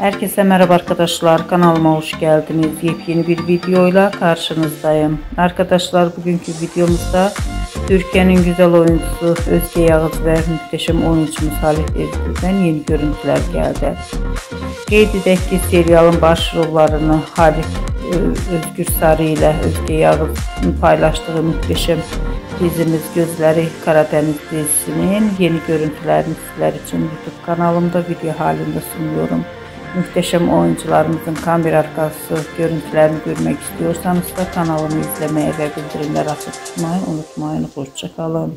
Herkese merhaba arkadaşlar, kanalıma hoş geldiniz. Yepyeni bir videoyla karşınızdayım. Arkadaşlar, bugünkü videomuzda Türkiye'nin güzel oyuncusu Özge Yağız ve muhteşem oyuncumuz Halit Ergül'den yeni görüntüler geldi. Qeyd edək ki, serialın başrollarını Halit Özgür Sarı ile Özge Yağız'ın paylaştığı muhteşem dizimiz Gözleri Karadeniz dizisinin yeni görüntülerini sizler için YouTube kanalımda video halinde sunuyorum. Muhteşem oyuncularımızın kamera arkası görüntülerini görmek istiyorsanız da kanalımı izlemeyi ve bildirimleri açıp tutmayı unutmayın. Hoşça kalın.